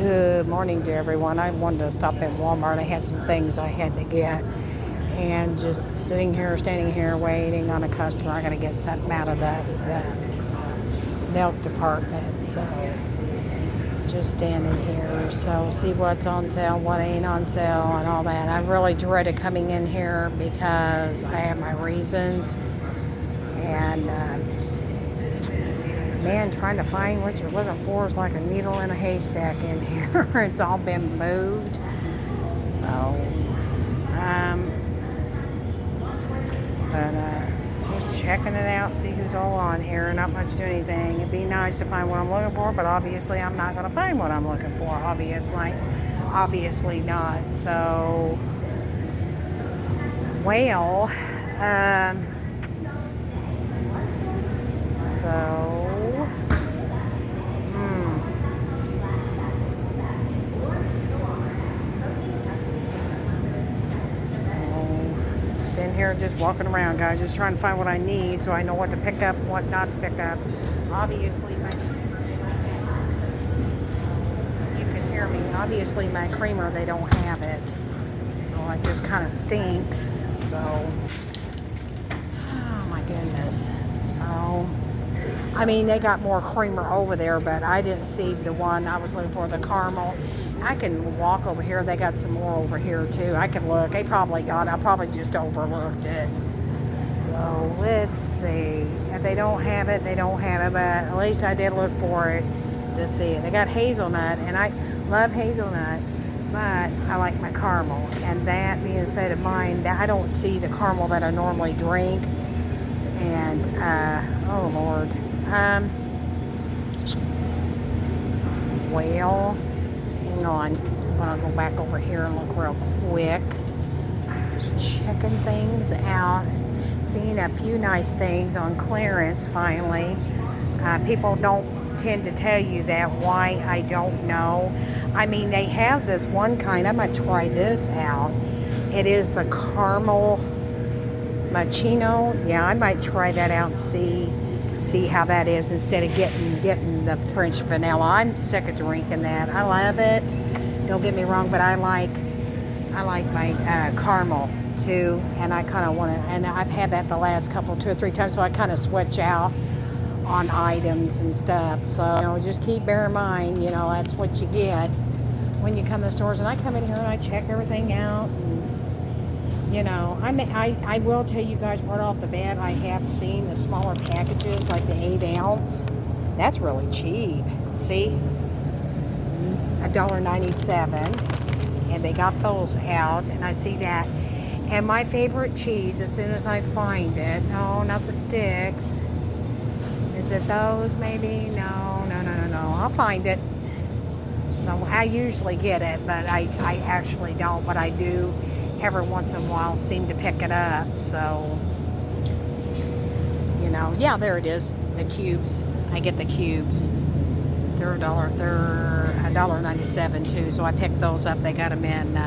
Good morning to everyone. I wanted to stop at Walmart. I had some things I had to get, and just standing here, waiting on a customer. I got to get something out of the milk department. So, just standing here. So, see what's on sale, what ain't on sale, and all that. I really dreaded coming in here because I have my reasons, and man, trying to find what you're looking for is like a needle in a haystack in here. It's all been moved. So, just checking it out, see who's all on here. Not much to anything. It'd be nice to find what I'm looking for, but obviously I'm not going to find what I'm looking for. Obviously not. So, well, in here just walking around, guys, just trying to find what I need so I know what to pick up, what not to pick up. Obviously you can hear me. Obviously my creamer, they don't have it, so it just kind of stinks. So, oh my goodness. So, I mean, they got more creamer over there, but I didn't see the one I was looking for, the caramel. I can walk over here. They got some more over here too. I can look. They probably got it. I probably just overlooked it. So let's see. If they don't have it, they don't have it. But at least I did look for it to see it. They got hazelnut, and I love hazelnut, but I like my caramel. And that being said of mine, I don't see the caramel that I normally drink. And oh Lord. Well, hang on. I'm gonna go back over here and look real quick. Just checking things out. Seeing a few nice things on clearance finally. People don't tend to tell you that. Why, I don't know. I mean, they have this one kind. I might try this out. It is the caramel macchiato. Yeah, I might try that out and see how that is instead of getting the French vanilla. I'm sick of drinking that. I love it. Don't get me wrong, but I like my caramel too, and I kind of want to. And I've had that the last two or three times, so I kind of switch out on items and stuff. So just bear in mind, that's what you get when you come to the stores. And I come in here and I check everything out. And, I will tell you guys right off the bat, I have seen the smaller packages, like the 8-ounce. That's really cheap. See? $1.97. And they got those out, and I see that. And my favorite cheese, as soon as I find it, no, not the sticks. Is it those, maybe? No. I'll find it. So I usually get it, but I actually don't. But I do every once in a while seem to pick it up. So, yeah, there it is. The cubes. I get the cubes. They're $1.97 too. So I picked those up. They got them in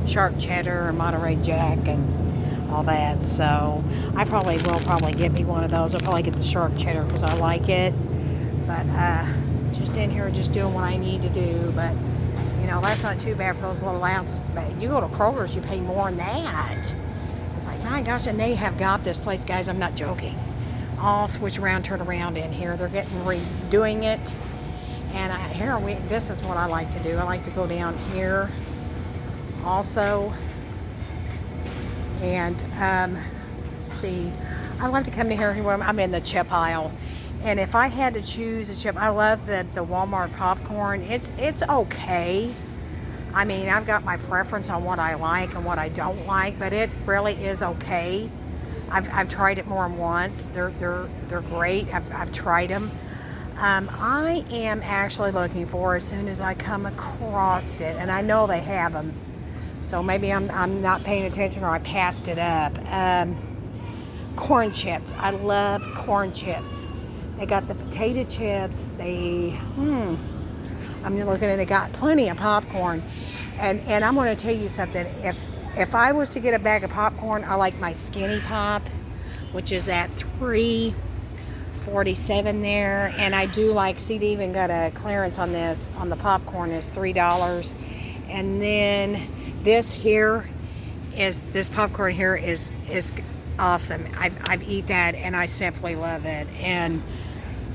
sharp cheddar and Monterey Jack and all that. So I will get me one of those. I'll probably get the sharp cheddar because I like it. But just in here, just doing what I need to do. But that's not too bad for those little ounces. But you go to Kroger's, you pay more than that. It's like, my gosh, and they have got this place, guys. I'm not joking. All switch around, turn around in here. They're redoing it. And this is what I like to do. I like to go down here also. And see, I love to come to here when I'm in the chip aisle. And if I had to choose a chip, I love the Walmart popcorn. It's okay. I mean, I've got my preference on what I like and what I don't like, but it really is okay. I've tried it more than once. They're great. I've tried them. I am actually looking for, as soon as I come across it, and I know they have them, so maybe I'm not paying attention or I passed it up. Corn chips. I love corn chips. They got the potato chips. I'm looking at. They got plenty of popcorn, and I'm going to tell you something. If I was to get a bag of popcorn, I like my skinny pop, which is at $3 $1.47 there. And I do like, see, they even got a clearance on this, on the popcorn is $3. And then this popcorn here is awesome. I've eat that and I simply love it. And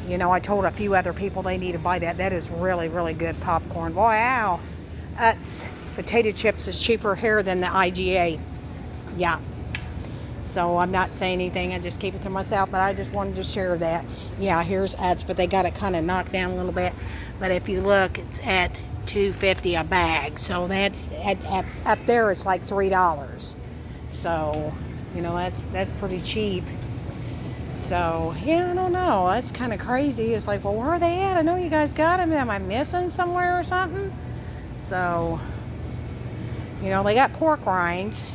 you know, I told a few other people they need to buy that. That is really, really good popcorn. Wow. Potato chips is cheaper here than the IGA. Yeah. So I'm not saying anything. I just keep it to myself. But I just wanted to share that. Yeah, here's Utz. But they got it kind of knocked down a little bit. But if you look, it's at $2.50 a bag. So that's up there. It's like $3. So you know that's pretty cheap. So yeah, I don't know. That's kind of crazy. It's like, well, where are they at? I know you guys got them. Am I missing somewhere or something? So you know, they got pork rinds.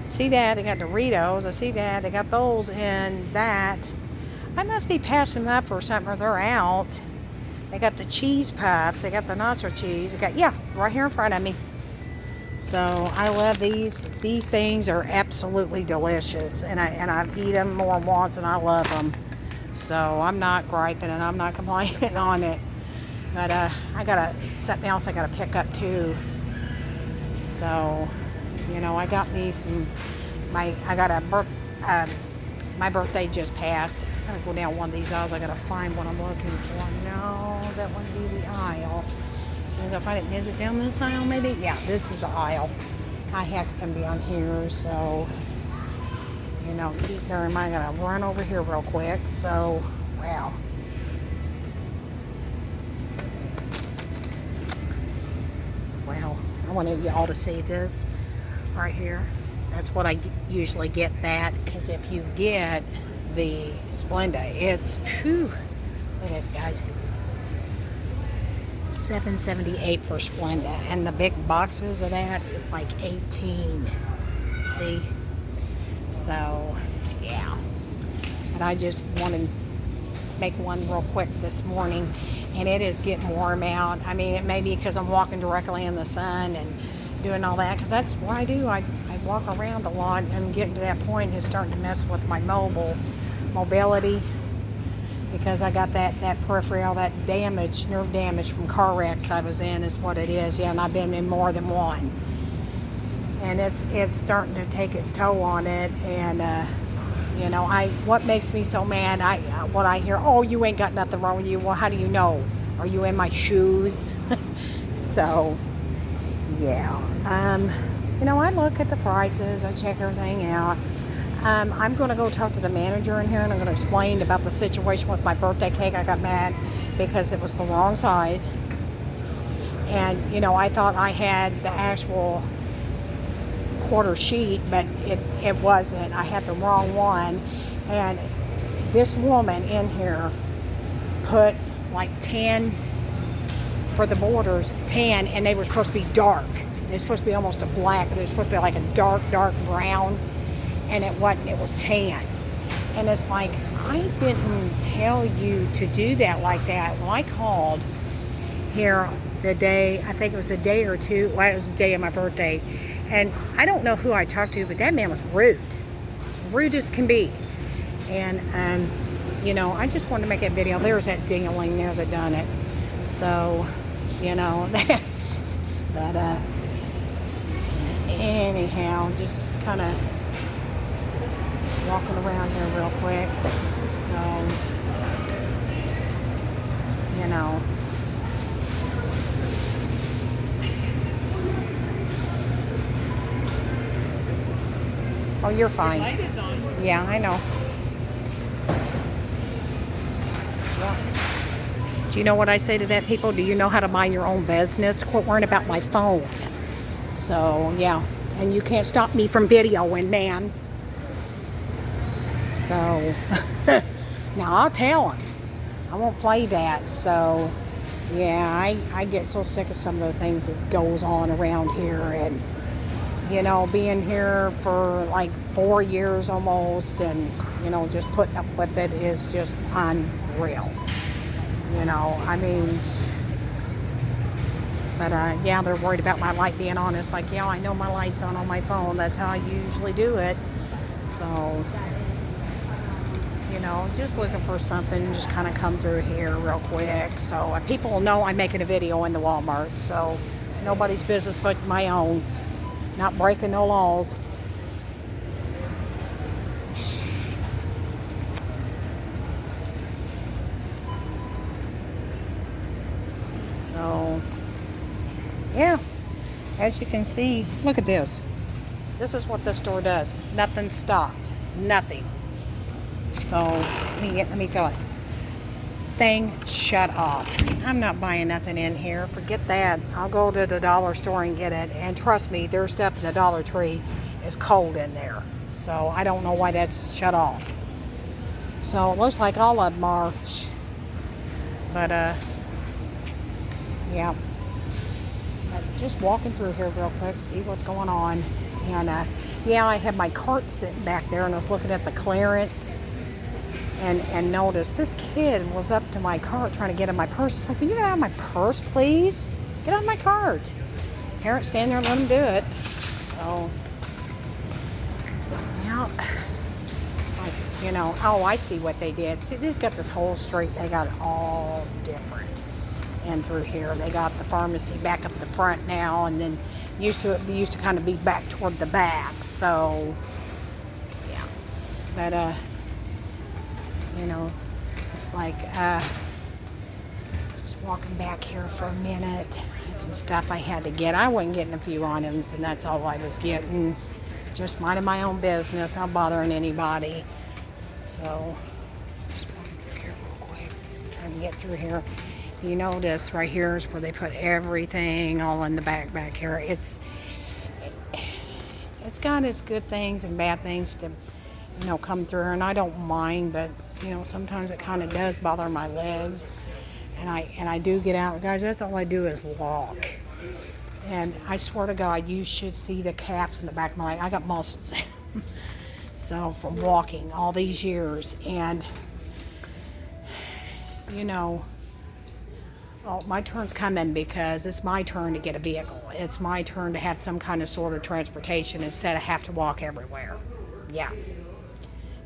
See that? They got Doritos. I see that. They got those and that. I must be passing them up or something, or they're out. They got the cheese puffs. They got the nacho cheese. They got, yeah, right here in front of me. So I love these. These things are absolutely delicious, and I've eaten them more than once, and I love them. So I'm not griping and I'm not complaining on it. But I got something else I got to pick up too. So you know, I got me some. My birthday just passed. I'm gonna go down one of these aisles. I gotta find what I'm looking for. No, that wouldn't be the aisle. As soon as I find it, is it down this aisle maybe? Yeah, this is the aisle. I have to come down here, so you know, keep bearing in mind. I gotta run over here real quick. So, wow. Wow, I wanted you all to see this right here. That's what I usually get that, because if you get the Splenda, it's, whew, look at this, guys. $7.78 for Splenda, and the big boxes of that is like $18. See? So, yeah. But I just want to make one real quick this morning, and it is getting warm out. I mean, it may be because I'm walking directly in the sun and doing all that, because that's what I do. I walk around a lot, and getting to that point is starting to mess with my mobility, because I got that peripheral, that damage, nerve damage from car wrecks I was in is what it is. Yeah, and I've been in more than one, and it's starting to take its toll on it. And you know, what makes me so mad, what I hear, oh, you ain't got nothing wrong with you. Well, how do you know? Are you in my shoes? So yeah, you know, I look at the prices, I check everything out. I'm going to go talk to the manager in here, and I'm going to explain about the situation with my birthday cake. I got mad because it was the wrong size, and you know, I thought I had the actual quarter sheet, but it wasn't. I had the wrong one, and this woman in here put like 10 for the borders, 10, and they were supposed to be dark. They're supposed to be almost a black. They're supposed to be like a dark brown, and it wasn't. It was tan. And it's like, I didn't tell you to do that like that. Well, I called here the day, I think it was a day or two, well, it was the day of my birthday, and I don't know who I talked to, but that man was rude. As rude as can be. And, you know, I just wanted to make a video. There's that ding-a-ling there that done it. So, you know, but anyhow, just kind of walking around here real quick. So, you know, oh, you're fine. Your light is on. Yeah, I know. Yeah. Do you know what I say to that, people? Do you know how to mind your own business? Quit worrying about my phone. So, yeah. And you can't stop me from videoing, man. So, now I'll tell him. I won't play that. So, yeah, I get so sick of some of the things that goes on around here. And, you know, being here for like 4 years almost, and, you know, just putting up with it is just unreal. You know, I mean, but yeah, they're worried about my light being on. It's like, yeah, I know my light's on my phone. That's how I usually do it. So, you know, just looking for something, just kind of come through here real quick. So people will know I'm making a video in the Walmart. So nobody's business but my own. Not breaking no laws. So, yeah, as you can see, look at this. This is what this store does. Nothing stopped. Nothing. So, let me feel it. Thing shut off. I'm not buying nothing in here. Forget that. I'll go to the dollar store and get it. And trust me, their stuff in the Dollar Tree is cold in there. So, I don't know why that's shut off. So, it looks like all of them are. But, yeah. But just walking through here real quick, see what's going on. And yeah, I had my cart sitting back there and I was looking at the clearance and noticed this kid was up to my cart trying to get in my purse. It's like, will you get out of my purse, please? Get out of my cart. Parents stand there and let him do it. So, yeah. It's like, you know, oh, I see what they did. See, they've got this whole street. They got it all different. And through here, they got the pharmacy back up the front now, and then used to kind of be back toward the back. So, yeah. But you know, it's like just walking back here for a minute. Had some stuff I had to get. I wasn't getting a few items, and that's all I was getting. Just minding my own business, not bothering anybody. So, just walking through here real quick, trying to get through here. You notice right here is where they put everything all in the back here. It's got its good things and bad things to, you know, come through, and I don't mind, but you know, sometimes it kind of does bother my legs, and I do get out, guys. That's all I do is walk, and I swear to God, you should see the calves in the back of my leg. I got muscles, so from walking all these years, and you know. Oh, my turn's coming because it's my turn to get a vehicle. It's my turn to have some kind of sort of transportation instead of have to walk everywhere. Yeah.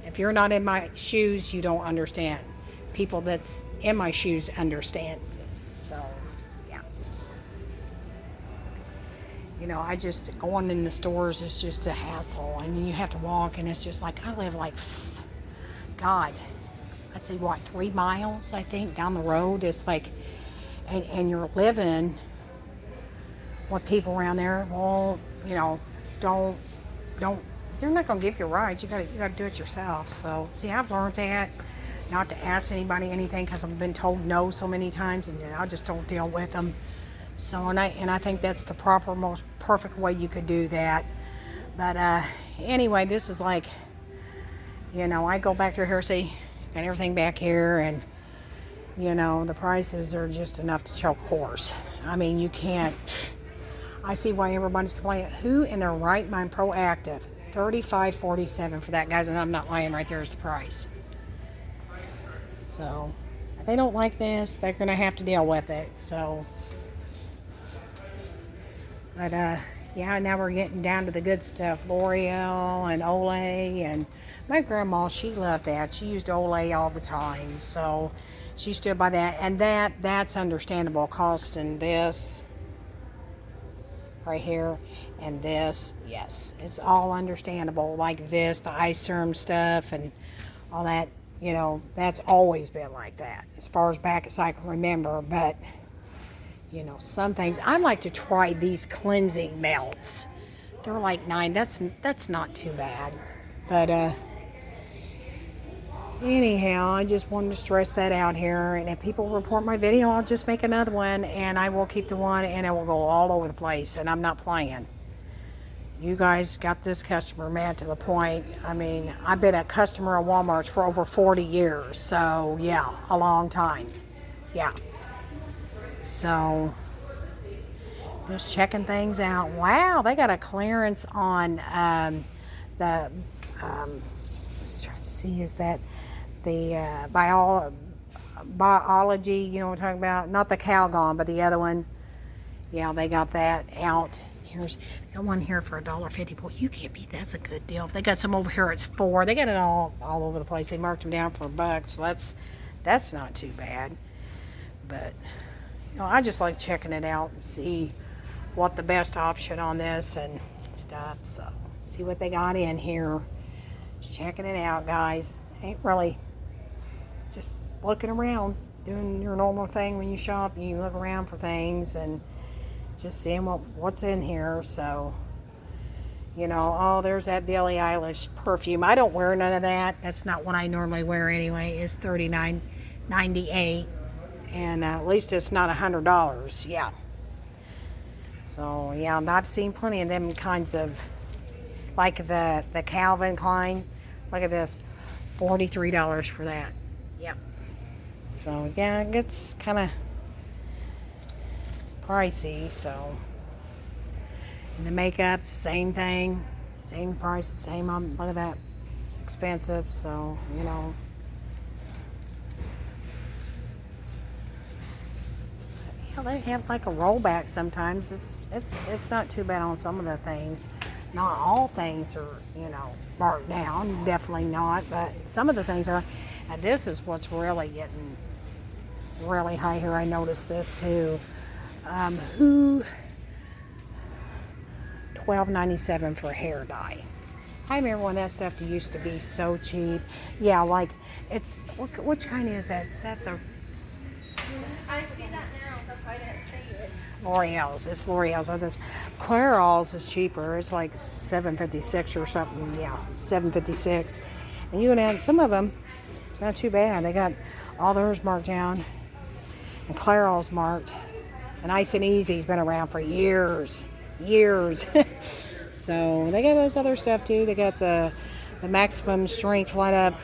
If you're not in my shoes, you don't understand. People that's in my shoes understand. So, yeah. You know, I just, going in the stores is just a hassle. I mean, you have to walk, and it's just like, I live like, God, I'd say, what, 3 miles, I think, down the road. It's like, and you're living with people around there. Well, you know, don't. They're not gonna give you a ride. You gotta do it yourself. So, see, I've learned that not to ask anybody anything because I've been told no so many times, and I just don't deal with them. So, and I think that's the proper, most perfect way you could do that. But anyway, this is like, you know, I go back to here, see, got everything back here, and. You know, the prices are just enough to choke horse. I mean, you can't. I see why everybody's complaining. Who in their right mind, Proactive, $35.47 for that, guys, and I'm not lying. Right there's the price. So, if they don't like this, they're gonna have to deal with it. So, but yeah, now we're getting down to the good stuff. L'Oreal and Olay, and my grandma, she loved that. She used Olay all the time. So. She stood by that, and that's understandable. Costing this right here and this, yes, it's all understandable. Like this, the eye serum stuff and all that, you know, that's always been like that as far as back as I can remember. But you know, some things I like to try these cleansing melts. They're like $9. That's not too bad, but anyhow, I just wanted to stress that out here, and if people report my video, I'll just make another one, and I will keep the one, and it will go all over the place, and I'm not playing. You guys got this customer mad to the point. I mean, I've been a customer of Walmart's for over 40 years, so yeah, a long time. Yeah. So, just checking things out. Wow, they got a clearance on let's try to see, is that the biology, you know what I'm talking about? Not the Calgon, but the other one. Yeah, they got that out They got one here for $1.50. Boy, you can't beat that's a good deal. They got some over here. It's $4. They got it all over the place. They marked them down for $1, so that's not too bad. But I just like checking it out and see what the best option on this and stuff. So see what they got in here. Just checking it out, guys. Ain't really just looking around, doing your normal thing when you shop. You look around for things and just seeing what's in here. So, oh, there's that Billie Eilish perfume. I don't wear none of that. That's not what I normally wear anyway. It's $39.98, and at least it's not $100. Yeah. So yeah, I've seen plenty of them kinds of, like the Calvin Klein. Look at this, $43 for that. Yep. So yeah, it gets kind of pricey. So, and the makeup, same thing, same price, same. Look at that, it's expensive. So they have like a rollback sometimes. It's not too bad on some of the things. Not all things are marked down, definitely not, but some of the things are. And this is what's really getting really high here. I noticed this too. $12.97 for hair dye. I remember when that stuff used to be so cheap. Yeah, like it's which kind is that? Is that the I see that now. That's why I didn't say it. L'Oreal's? It's L'Oreal's. Oh, this Clairol's is cheaper. It's like $7.56 or something. Yeah, $7.56. And you go down. Some of them, it's not too bad. They got all theirs marked down, and Clairol's marked. And Ice and Easy's been around for years. So they got this other stuff too. They got the maximum strength light up.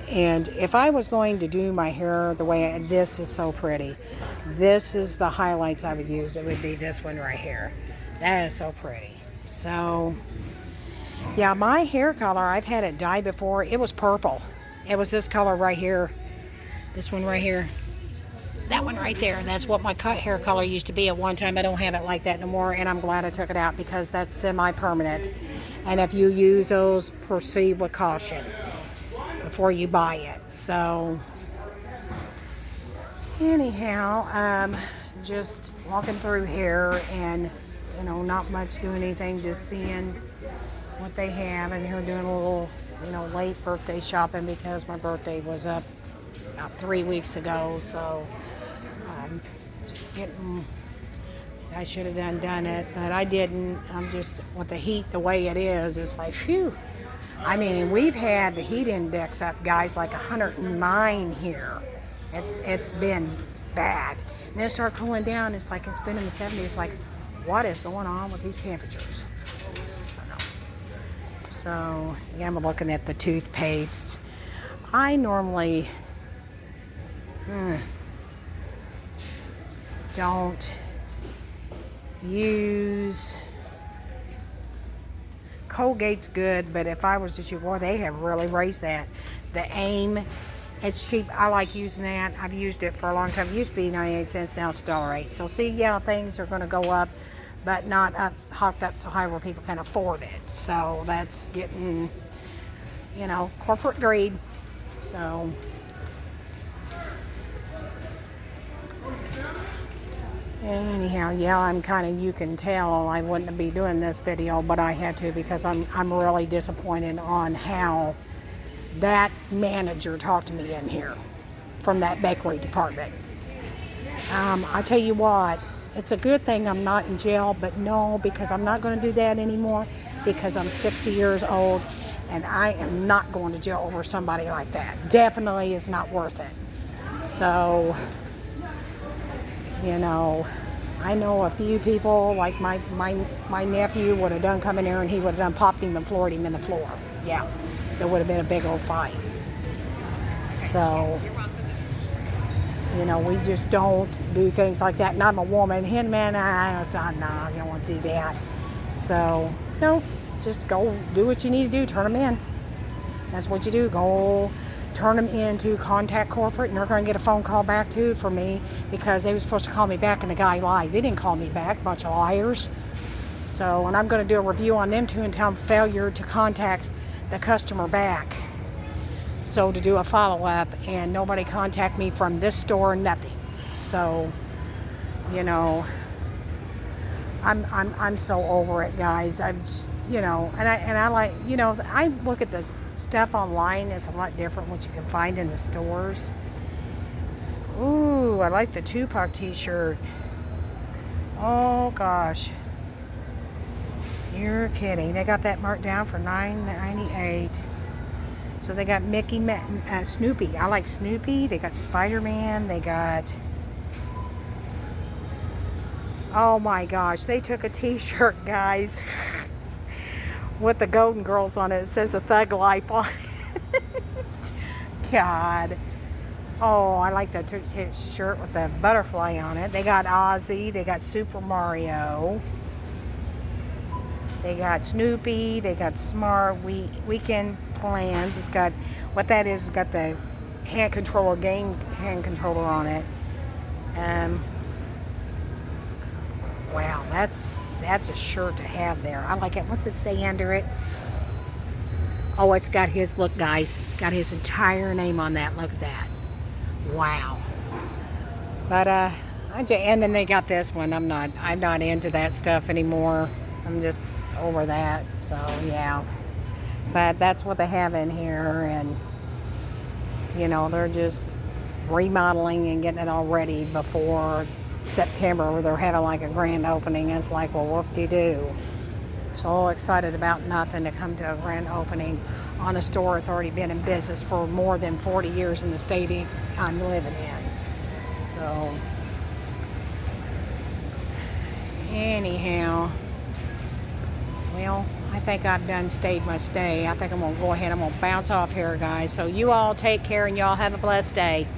And if I was going to do my hair the way this is so pretty, this is the highlights I would use. It would be this one right here. That is so pretty. So yeah, my hair color, I've had it dyed before. It was purple. It was this color right here. This one right here. That one right there. That's what my hair color used to be at one time. I don't have it like that no more, and I'm glad I took it out because that's semi-permanent. And if you use those, proceed with caution before you buy it. So anyhow, just walking through here and not much doing anything, just seeing what they have. And here doing a little late birthday shopping because my birthday was up about 3 weeks ago. So just getting, I should have done it, but I didn't. I'm just, with the heat the way it is, it's like, phew. I mean, we've had the heat index up, guys, like 109 here. It's been bad. And then it started cooling down. It's like it's been in the 70s. Like, what is going on with these temperatures? I don't know. So, yeah, I'm looking at the toothpaste. I normally don't use Colgate's good, but if I was to choose, boy, they have really raised that. The AIM, it's cheap. I like using that. I've used it for a long time. It used to be 98 cents, now it's $1.08. So see, yeah, things are going to go up, but not hawked up so high where people can afford it. So that's getting, corporate greed. So anyhow, yeah, I'm kind of, you can tell I wouldn't be doing this video, but I had to because I'm really disappointed on how that manager talked to me in here from that bakery department. I tell you what, it's a good thing I'm not in jail, but no, because I'm not going to do that anymore because I'm 60 years old and I am not going to jail over somebody like that. Definitely is not worth it. So I know a few people, like my nephew would have done come in here and he would have done popped him and floored him in the floor. Yeah, there would have been a big old fight. So, we just don't do things like that. And I'm a woman. Him, man, I don't want to do that. So, just go do what you need to do. Turn them in. That's what you do. Go turn them into contact corporate, and they're going to get a phone call back too for me because they were supposed to call me back and the guy lied. They didn't call me back, bunch of liars. So, and I'm going to do a review on them too and tell them failure to contact the customer back. So to do a follow-up, and nobody contact me from this store, nothing. So, you know, I'm so over it, guys. I'm just, you know, and I like, you know, I look at the stuff online. It's a lot different what you can find in the stores. Ooh, I like the Tupac t-shirt. Oh gosh, you're kidding. They got that marked down for $9.98. So they got Mickey, Snoopy. I like Snoopy. They got Spider-Man. They got, oh my gosh, they took a t-shirt, guys, with the Golden Girls on it. It says a Thug Life on it. God. Oh, I like that shirt with the butterfly on it. They got Ozzy. They got Super Mario. They got Snoopy. They got Smart Weekend Plans. It's got, what that is, it's got the hand controller, game hand controller on it. Wow, that's a shirt to have there. I like it. What's it say under it? Oh, it's got his, look guys, it's got his entire name on that. Look at that. Wow. But and then they got this one. I'm not into that stuff anymore. I'm just over that. So yeah. But that's what they have in here, and you know, they're just remodeling and getting it all ready before September, where they're having like a grand opening. It's like, well, whoop-de-doo. So excited about nothing to come to a grand opening on a store that's already been in business for more than 40 years in the state I'm living in. So anyhow, well, I think I've done stayed my stay. I think I'm going to go ahead. I'm going to bounce off here, guys. So you all take care, and y'all have a blessed day.